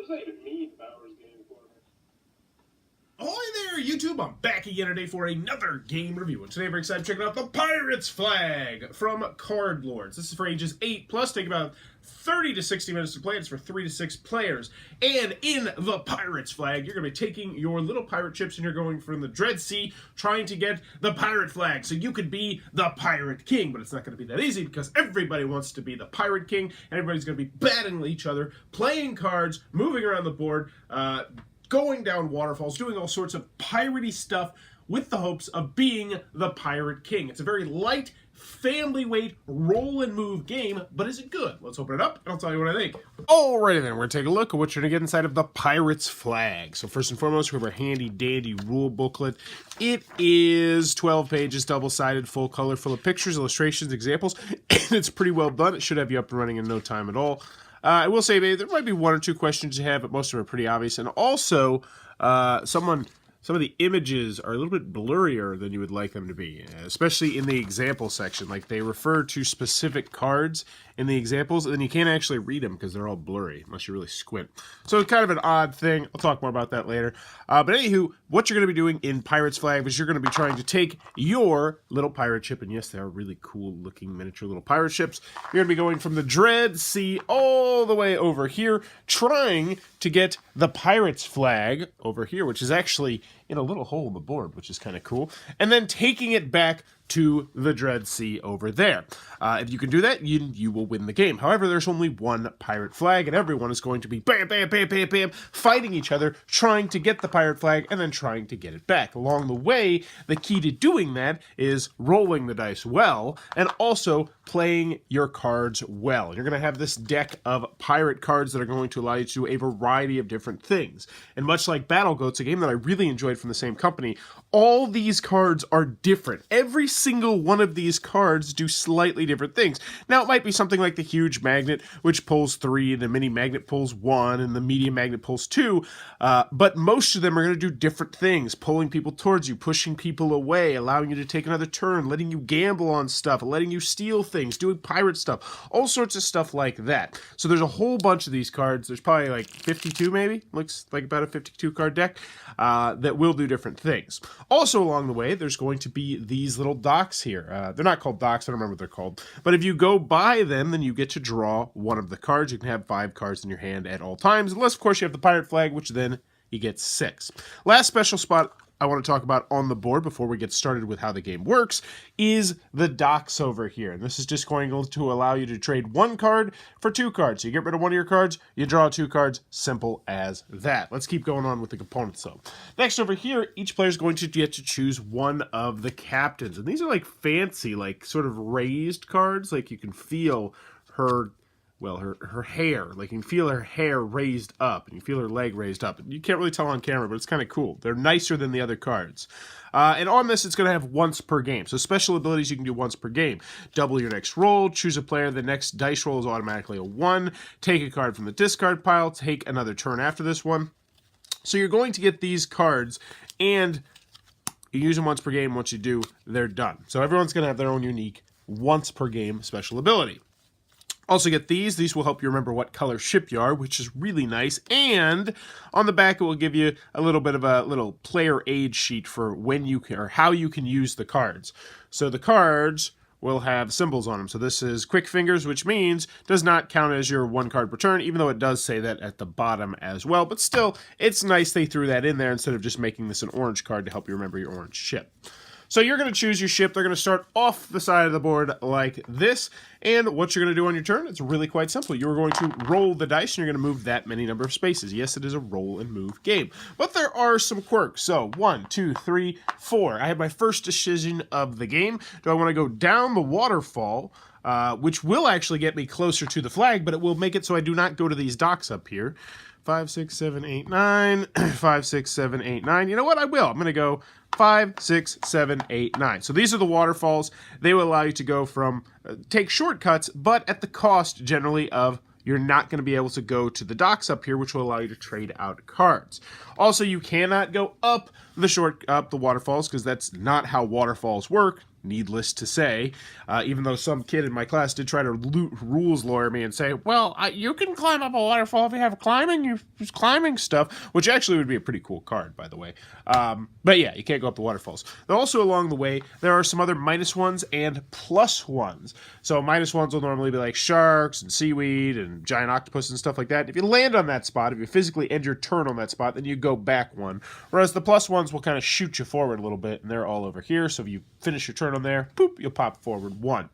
Ahoy there, YouTube! I'm back again today for another game review. And today we're excited to check out the Pirate's Flag from Card Lords. This is for ages 8 plus, take about 30 to 60 minutes to play. It's for 3 to 6 players. And in the Pirate's Flag, you're going to be taking your little pirate ships and you're going from the Dread Sea trying to get the Pirate Flag. So you could be the Pirate King, but it's not going to be that easy because everybody wants to be the Pirate King. And everybody's going to be battling each other, playing cards, moving around the board, going down waterfalls, doing all sorts of piratey stuff with the hopes of being the Pirate King. It's a very light, family weight, roll and move game, but is it good? Let's open it up and I'll tell you what I think. Alrighty then, we're going to take a look at what you're going to get inside of the Pirate's Flag. So first and foremost, we have our handy dandy rule booklet. It is 12 pages, double-sided, full color, full of pictures, illustrations, examples, and it's pretty well done. It should have you up and running in no time at all. I will say, there might be one or two questions you have, but most of them are pretty obvious. And also, some of the images are a little bit blurrier than you would like them to be, especially in the example section. Like, they refer to specific cards in the examples, and then you can't actually read them because they're all blurry, unless you really squint. So it's kind of an odd thing. I'll talk more about that later. But anywho, what you're going to be doing in Pirate's Flag is you're going to be trying to take your little pirate ship, and yes, they are really cool-looking miniature little pirate ships. You're going to be going from the Dread Sea all the way over here, trying to get the Pirate's Flag over here, which is actually in a little hole in the board, which is kind of cool, and then taking it back to the Dread Sea over there. If you can do that, you will win the game. However, there's only one pirate flag, and everyone is going to be bam, bam, bam, bam, bam, fighting each other, trying to get the pirate flag, and then trying to get it back. Along the way, the key to doing that is rolling the dice well, and also playing your cards well. You're going to have this deck of pirate cards that are going to allow you to do a variety of different things. And much like Battle Goats, a game that I really enjoyed from the same company, all these cards are different. Every single one of these cards do slightly different things. Now, it might be something like the huge magnet, which pulls 3, the mini magnet pulls 1, and the medium magnet pulls 2, but most of them are going to do different things, pulling people towards you, pushing people away, allowing you to take another turn, letting you gamble on stuff, letting you steal things, doing pirate stuff, all sorts of stuff like that. So there's a whole bunch of these cards. There's probably like 52 maybe, looks like about a 52 card deck, that will do different things. Also along the way, there's going to be these little docks here. They're not called docks, I don't remember what they're called. But if you go by them, then you get to draw one of the cards. You can have 5 cards in your hand at all times, unless, of course, you have the pirate flag, which then you get 6. Last special spot I want to talk about on the board before we get started with how the game works is the docks over here. And this is just going to allow you to trade 1 card for 2 cards. So you get rid of one of your cards, you draw 2 cards, simple as that. Let's keep going on with the components though. Next over here, each player is going to get to choose one of the captains. And these are like fancy, like sort of raised cards. Like you can feel her hair, like you can feel her hair raised up, and you feel her leg raised up. You can't really tell on camera, but it's kind of cool. They're nicer than the other cards. And on this, it's going to have once per game. So special abilities you can do once per game. Double your next roll, choose a player, the next dice roll is automatically a 1, take a card from the discard pile, take another turn after this one. So you're going to get these cards, and you use them once per game. Once you do, they're done. So everyone's going to have their own unique once per game special ability. Also get these. These will help you remember what color ship you are, which is really nice. And on the back, it will give you a little bit of a little player aid sheet for when you can, or how you can use the cards. So the cards will have symbols on them. So this is quick fingers, which means does not count as your 1 card per turn, even though it does say that at the bottom as well. But still, it's nice they threw that in there instead of just making this an orange card to help you remember your orange ship. So you're going to choose your ship. They're going to start off the side of the board like this. And what you're going to do on your turn, it's really quite simple. You're going to roll the dice, and you're going to move that many number of spaces. Yes, it is a roll and move game. But there are some quirks. So 1, 2, 3, 4. I have my first decision of the game. Do I want to go down the waterfall, which will actually get me closer to the flag, but it will make it so I do not go to these docks up here. 5, 6, 7, 8, 9. 5, 6, 7, 8, 9. You know what? I will. I'm going to go 5, 6, 7, 8, 9. So these are the waterfalls. They will allow you to go from, take shortcuts, but at the cost generally of you're not going to be able to go to the docks up here, which will allow you to trade out cards. Also, you cannot go up the waterfalls because that's not how waterfalls work. needless to say, even though some kid in my class did try to rules lawyer me and say, well, you can climb up a waterfall if you have climbing stuff, which actually would be a pretty cool card, by the way. But yeah, you can't go up the waterfalls. Also along the way, there are some other -1s and +1s. So -1s will normally be like sharks and seaweed and giant octopus and stuff like that. If you land on that spot, if you physically end your turn on that spot, then you go back 1. Whereas the +1s will kind of shoot you forward a little bit, and they're all over here. So if you finish your turn on there, poop, you'll pop forward 1.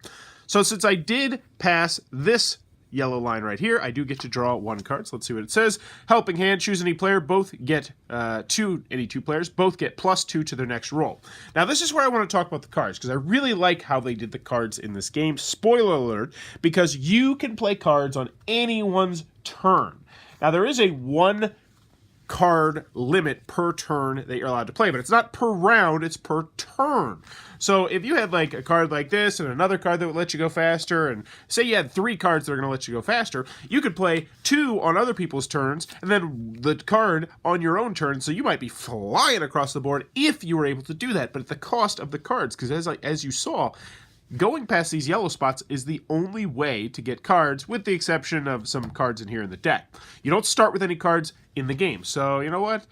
So since I did pass this yellow line right here, I do get to draw 1 card. So let's see what it says. Helping hand, choose any player. Both get any 2 players. Both get +2 to their next roll. Now this is where I want to talk about the cards, because I really like how they did the cards in this game. Spoiler alert, because you can play cards on anyone's turn. Now there is a 1 card limit per turn that you're allowed to play, but it's not per round, it's per turn. So if you had like a card like this and another card that would let you go faster, and say you had 3 cards that are going to let you go faster, you could play 2 on other people's turns and then the card on your own turn, so you might be flying across the board if you were able to do that, but at the cost of the cards, because as you saw, going past these yellow spots is the only way to get cards, with the exception of some cards in here in the deck. You don't start with any cards in the game. So, you know what?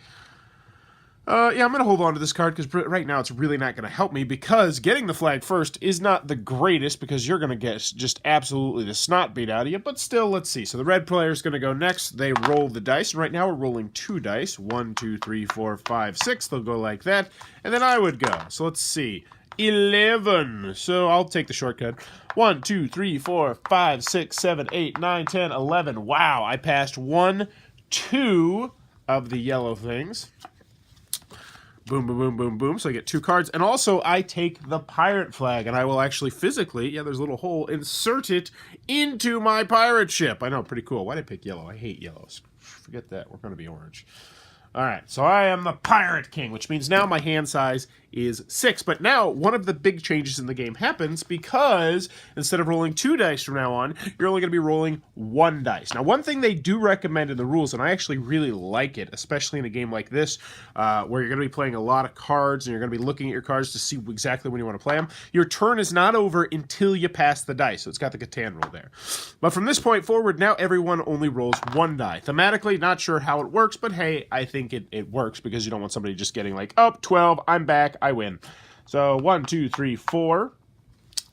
Yeah, I'm going to hold on to this card, because right now it's really not going to help me, because getting the flag first is not the greatest, because you're going to get just absolutely the snot beat out of you. But still, let's see. So the red player is going to go next. They roll the dice. And right now we're rolling 2 dice. 1, 2, 3, 4, 5, 6. They'll go like that. And then I would go. So let's see. 11. So I'll take the shortcut. 1, 2, 3, 4, 5, 6, 7, 8, 9, 10, 11. Wow, I passed 1, 2 of the yellow things. Boom, boom, boom, boom, boom. So I get 2 cards. And also, I take the pirate flag, and I will actually physically, yeah, there's a little hole, insert it into my pirate ship. I know, pretty cool. Why did I pick yellow? I hate yellows. Forget that. We're going to be orange. All right, so I am the Pirate King, which means now my hand size is 6. But now one of the big changes in the game happens, because instead of rolling 2 dice from now on, you're only going to be rolling 1 dice. Now, one thing they do recommend in the rules, and I actually really like it, especially in a game like this, where you're going to be playing a lot of cards, and you're going to be looking at your cards to see exactly when you want to play them, your turn is not over until you pass the dice. So it's got the Catan rule there. But from this point forward, now everyone only rolls 1 die. Thematically, not sure how it works, but hey, I think it works, because you don't want somebody just getting like, oh, 12, I'm back, I win. So 1, 2, 3, 4.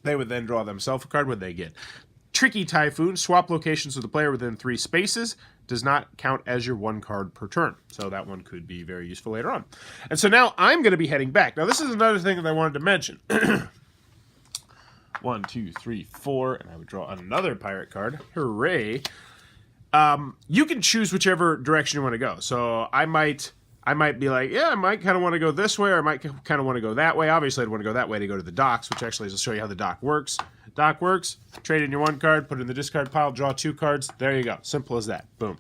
They would then draw themselves a card. What they get? Tricky Typhoon. Swap locations with the player within 3 spaces. Does not count as your 1 card per turn. So that one could be very useful later on. And so now I'm going to be heading back. Now this is another thing that I wanted to mention. 1, 2, 3, 4. And I would draw another pirate card. Hooray. You can choose whichever direction you want to go. So I might be like, yeah, I might kind of want to go this way, or I might kind of want to go that way. Obviously, I'd want to go that way to go to the docks, which actually will show you how the dock works. Dock works. Trade in your 1 card, put it in the discard pile, draw 2 cards. There you go. Simple as that. Boom.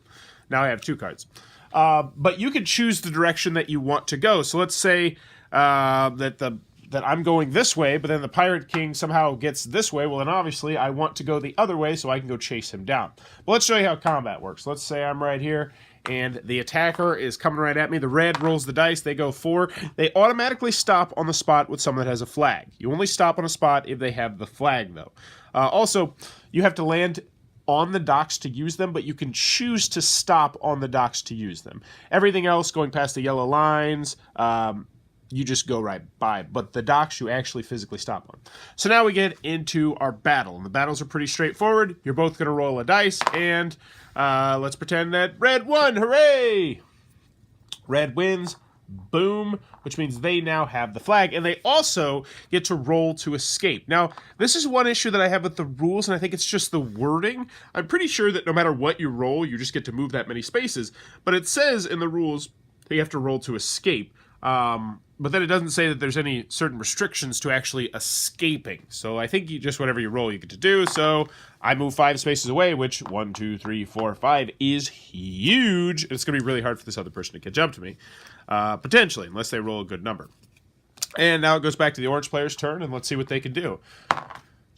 Now I have 2 cards. But you can choose the direction that you want to go. So let's say that I'm going this way, but then the Pirate King somehow gets this way. Well, then obviously I want to go the other way so I can go chase him down. But let's show you how combat works. Let's say I'm right here, and the attacker is coming right at me. The red rolls the dice. They go 4. They automatically stop on the spot with someone that has a flag. You only stop on a spot if they have the flag, though. Also, you have to land on the docks to use them, but you can choose to stop on the docks to use them. Everything else, going past the yellow lines, you just go right by. But the docks you actually physically stop on. So now we get into our battle. And the battles are pretty straightforward. You're both going to roll a dice, and let's pretend that red won. Hooray! Red wins. Boom. Which means they now have the flag. And they also get to roll to escape. Now, this is one issue that I have with the rules, and I think it's just the wording. I'm pretty sure that no matter what you roll, you just get to move that many spaces. But it says in the rules that you have to roll to escape. But then it doesn't say that there's any certain restrictions to actually escaping. So I think just whatever you roll, you get to do. So I move 5 spaces away, which 1, 2, 3, 4, 5 is huge. It's going to be really hard for this other person to catch up to me. Potentially, unless they roll a good number. And now it goes back to the orange player's turn, and let's see what they can do.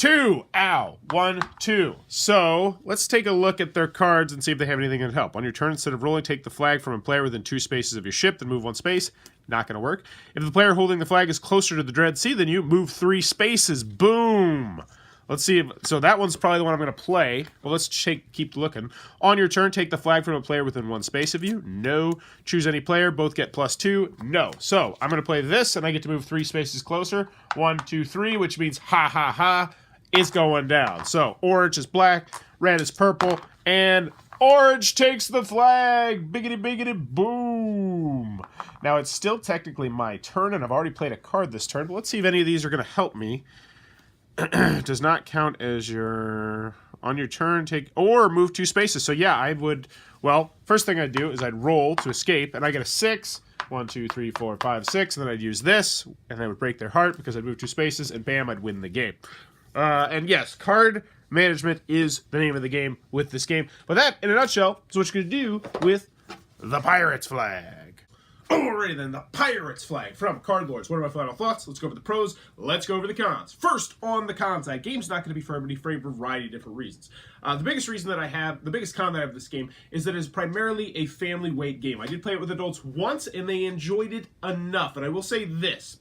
2. Ow. 1, 2. So let's take a look at their cards and see if they have anything that help. On your turn, instead of rolling, take the flag from a player within 2 spaces of your ship, then move 1 space. Not going to work. If the player holding the flag is closer to the Dread Sea than you, move 3 spaces. Boom. Let's see. So that one's probably the one I'm going to play. Well, let's keep looking. On your turn, take the flag from a player within 1 space of you. No. Choose any player. Both get +2. No. So I'm going to play this, and I get to move 3 spaces closer. 1, 2, 3, which means ha, ha, ha. It's going down. So orange is black, red is purple, and orange takes the flag. Biggity, biggity, boom. Now, it's still technically my turn, and I've already played a card this turn, but let's see if any of these are going to help me. Does not count as your... On your turn, take... Or move 2 spaces. So, yeah, I would... Well, first thing I'd do is I'd roll to escape, and I get a 6. 1, 2, 3, 4, 5, 6. And then I'd use this, and I would break their heart because I'd move 2 spaces, and bam, I'd win the game. And yes, card management is the name of the game with this game. But that, in a nutshell, is what you're going to do with the Pirates flag. Alrighty then, the Pirates flag from Card Lords. What are my final thoughts? Let's go over the pros. Let's go over the cons. First, on the cons side, game's not going to be for everybody for a variety of different reasons. The biggest con that I have of this game is that it is primarily a family weight game. I did play it with adults once, and they enjoyed it enough. And I will say this.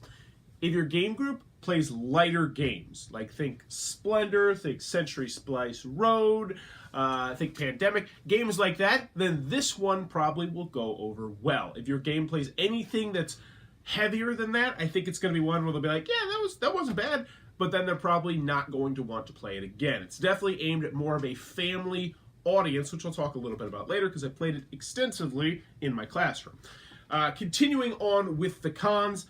If your game group plays lighter games, like think Splendor, think Century Splice Road, think Pandemic, games like that, then this one probably will go over well. If your game plays anything that's heavier than that, I think it's going to be one where they'll be like, yeah, that wasn't bad, but then they're probably not going to want to play it again. It's definitely aimed at more of a family audience, which I'll talk a little bit about later because I played it extensively in my classroom. Continuing on with the cons,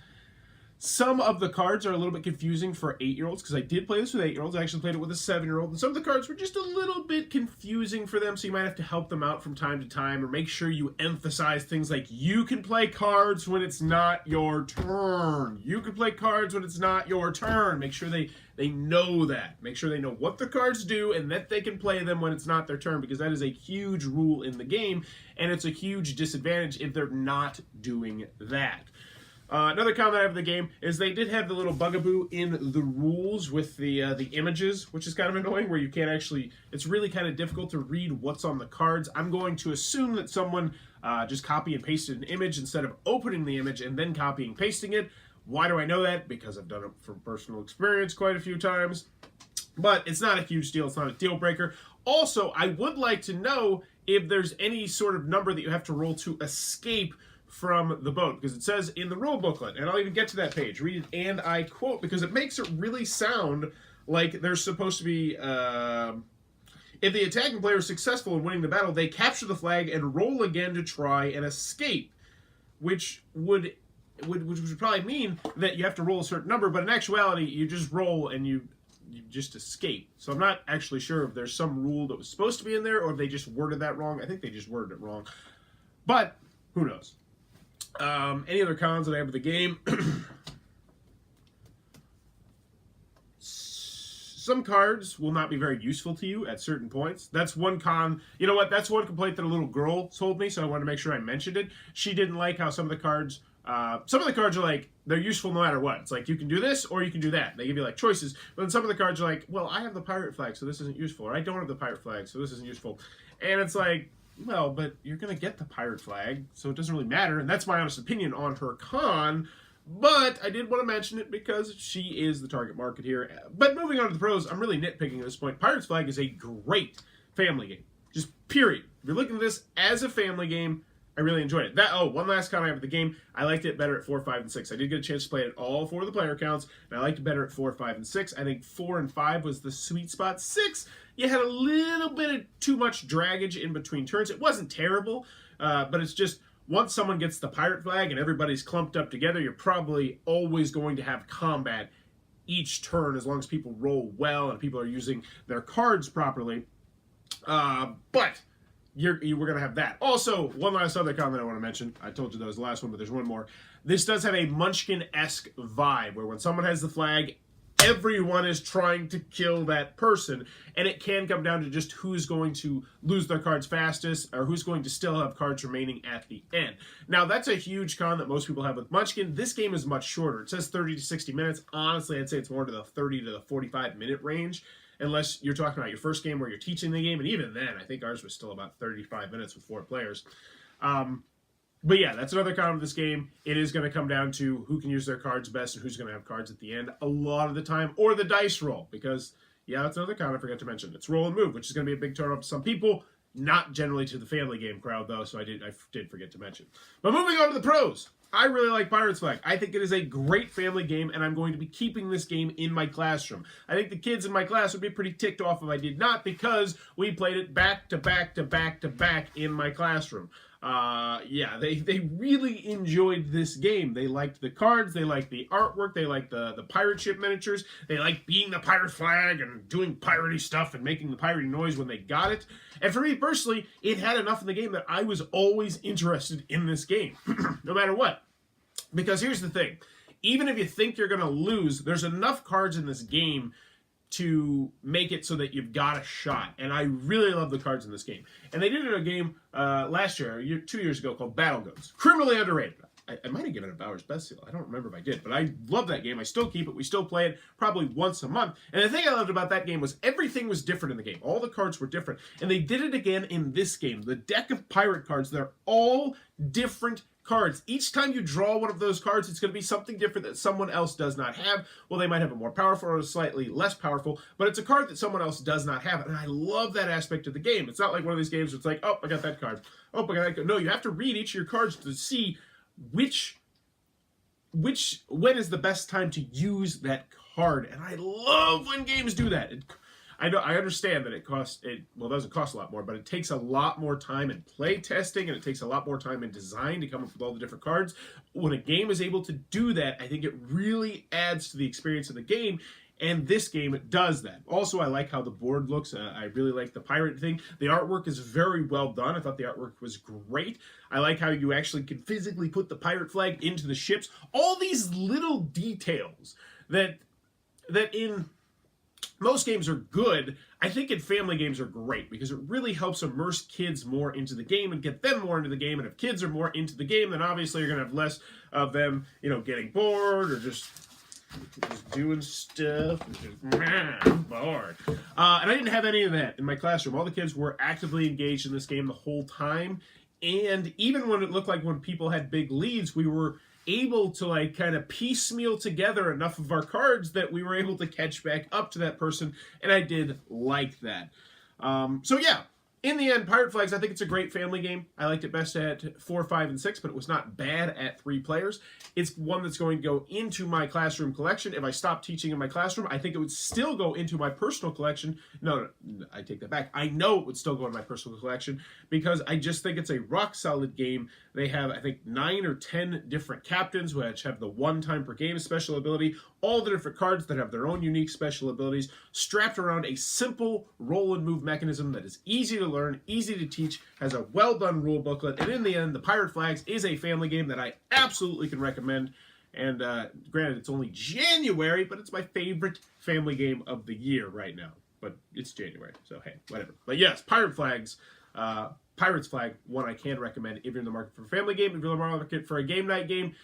some of the cards are a little bit confusing for 8-year-olds, because I did play this with 8-year-olds. I actually played it with a 7-year-old, and some of the cards were just a little bit confusing for them, so you might have to help them out from time to time, or make sure you emphasize things like, you can play cards when it's not your turn. You can play cards when it's not your turn. Make sure they know that. Make sure they know what the cards do, and that they can play them when it's not their turn, because that is a huge rule in the game, and it's a huge disadvantage if they're not doing that. Another comment I have of the game is they did have the little bugaboo in the rules with the images, which is kind of annoying, where you can't actually... It's really kind of difficult to read what's on the cards. I'm going to assume that someone just copy and pasted an image instead of opening the image and then copying and pasting it. Why do I know that? Because I've done it from personal experience quite a few times. But it's not a huge deal. It's not a deal breaker. Also, I would like to know if there's any sort of number that you have to roll to escape from the boat, because it says in the rule booklet, and I'll even get to that page, read it, and I quote, because it makes it really sound like there's supposed to be, if the attacking player is successful in winning the battle, they capture the flag and roll again to try and escape, which would probably mean that you have to roll a certain number, but in actuality, you just roll and you just escape. So I'm not actually sure if there's some rule that was supposed to be in there, or if they just worded that wrong. I think they just worded it wrong, but who knows? Any other cons that I have with the game? Some cards will not be very useful to you at certain points. That's one con. You know what? That's one complaint that a little girl told me, so I wanted to make sure I mentioned it. She didn't like how some of the cards are like, they're useful no matter what. It's like, you can do this or you can do that. They give you like choices. But then some of the cards are like, well, I have the pirate flag, so this isn't useful. Or I don't have the pirate flag, so this isn't useful. And it's like, well, but you're going to get the pirate flag, so it doesn't really matter, and that's my honest opinion on her con, but I did want to mention it because she is the target market here. But moving on to the pros, I'm really nitpicking at this point. Pirate's Flag is a great family game, just period. If you're looking at this as a family game, I really enjoyed it. One last comment I have with the game, I liked it better at 4, 5, and 6. I did get a chance to play it at all 4 of the player counts, and I liked it better at 4, 5, and 6. I think 4 and 5 was the sweet spot. 6, you had a little bit of too much draggage in between turns. It wasn't terrible, but it's just, once someone gets the pirate flag and everybody's clumped up together, you're probably always going to have combat each turn as long as people roll well and people are using their cards properly. But we're going to have that. Also, one last other comment I want to mention. I told you that was the last one, but there's one more. This does have a Munchkin-esque vibe, where when someone has the flag, everyone is trying to kill that person, and it can come down to just who's going to lose their cards fastest or who's going to still have cards remaining at the end. Now, that's a huge con that most people have with Munchkin. This game is much shorter. It says 30 to 60 minutes. Honestly, I'd say it's more to the 30 to the 45-minute range, unless you're talking about your first game where you're teaching the game, and even then, I think ours was still about 35 minutes with 4 players. But yeah, that's another con of this game. It is going to come down to who can use their cards best and who's going to have cards at the end a lot of the time, or the dice roll, because, yeah, that's another con I forgot to mention. It's roll and move, which is going to be a big turn up to some people, not generally to the family game crowd, though, so I did forget to mention. But moving on to the pros. I really like Pirates Flag. I think it is a great family game, and I'm going to be keeping this game in my classroom. I think the kids in my class would be pretty ticked off if I did not, because we played it back to back to back to back in my classroom. Yeah, they really enjoyed this game. They liked the cards, they liked the artwork, they liked the pirate ship miniatures, they liked being the pirate flag and doing piratey stuff and making the piratey noise when they got it. And for me personally, it had enough in the game that I was always interested in this game, no matter what. Because here's the thing, even if you think you're going to lose, there's enough cards in this game to make it so that you've got a shot. And I really love the cards in this game. And they did it in a game last year, 2 years ago, called Battle Goats. Criminally underrated. I might have given it a Bowers Best Seal. I don't remember if I did. But I love that game. I still keep it. We still play it probably once a month. And the thing I loved about that game was everything was different in the game. All the cards were different. And they did it again in this game. The deck of pirate cards, they're all different cards. Each time you draw one of those cards, it's going to be something different that someone else does not have. Well, they might have a more powerful or a slightly less powerful, but it's a card that someone else does not have. And I love that aspect of the game. It's not like one of these games where it's like, oh, I got that card. Oh, I got that card. No, you have to read each of your cards to see when is the best time to use that card. And I love when games do that. I understand that it doesn't cost a lot more, but it takes a lot more time in play testing, and it takes a lot more time in design to come up with all the different cards. When a game is able to do that, I think it really adds to the experience of the game, and this game does that. Also, I like how the board looks. I really like the pirate thing. The artwork is very well done. I thought the artwork was great. I like how you actually can physically put the pirate flag into the ships. All these little details that in most games are good, I think in family games are great, because it really helps immerse kids more into the game and get them more into the game. And if kids are more into the game, then obviously you're going to have less of them, getting bored or just doing stuff. I'm bored. And I didn't have any of that in my classroom. All the kids were actively engaged in this game the whole time. And even when it looked like when people had big leads, we were able to kind of piecemeal together enough of our cards that we were able to catch back up to that person, and I did like that. So yeah, in the end, Pirate Flags, I think it's a great family game. I liked it best at 4, 5, and 6, but it was not bad at 3 players. It's one that's going to go into my classroom collection. If I stopped teaching in my classroom, I think it would still go into my personal collection. No, I take that back. I know it would still go in my personal collection, because I just think it's a rock-solid game. They have, I think, 9 or 10 different captains, which have the 1 time per game special ability, all the different cards that have their own unique special abilities, strapped around a simple roll and move mechanism that is easy to learn, easy to teach, has a well-done rule booklet, and in the end, the Pirate Flags is a family game that I absolutely can recommend. And granted, it's only January, but it's my favorite family game of the year right now. But it's January, so hey, whatever. But yes, Pirate Flags, Pirates Flag, one I can recommend if you're in the market for a family game. If you're in the market for a game night game,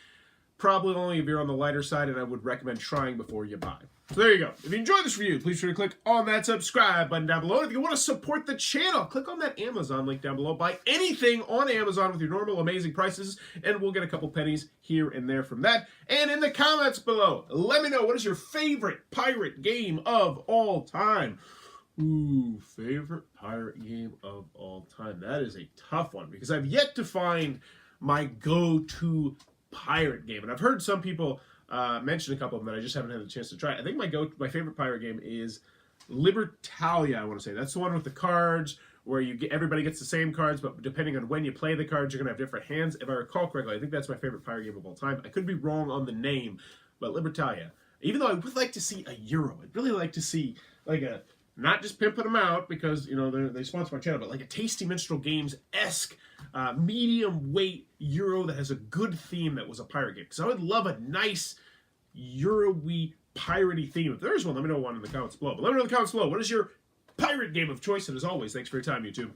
probably only if you're on the lighter side, and I would recommend trying before you buy. So there you go. If you enjoyed this review, please be sure to click on that subscribe button down below. And if you want to support the channel, click on that Amazon link down below. Buy anything on Amazon with your normal amazing prices, and we'll get a couple pennies here and there from that. And in the comments below, let me know, what is your favorite pirate game of all time? Ooh, favorite pirate game of all time. That is a tough one, because I've yet to find my go-to pirate game. And I've heard some people mention a couple of them that I just haven't had a chance to try. I think my favorite pirate game is Libertalia, I want to say. That's the one with the cards, where everybody gets the same cards, but depending on when you play the cards, you're going to have different hands. If I recall correctly, I think that's my favorite pirate game of all time. I could be wrong on the name, but Libertalia. Even though I would like to see a Euro. I'd really like to see, not just pimping them out because, they sponsor my channel, but like a Tasty Minstrel Games-esque medium weight Euro that has a good theme that was a pirate game. Because I would love a nice Euro-y piratey theme. If there is one, let me know one in the comments below. But let me know in the comments below. What is your pirate game of choice? And as always, thanks for your time, YouTube.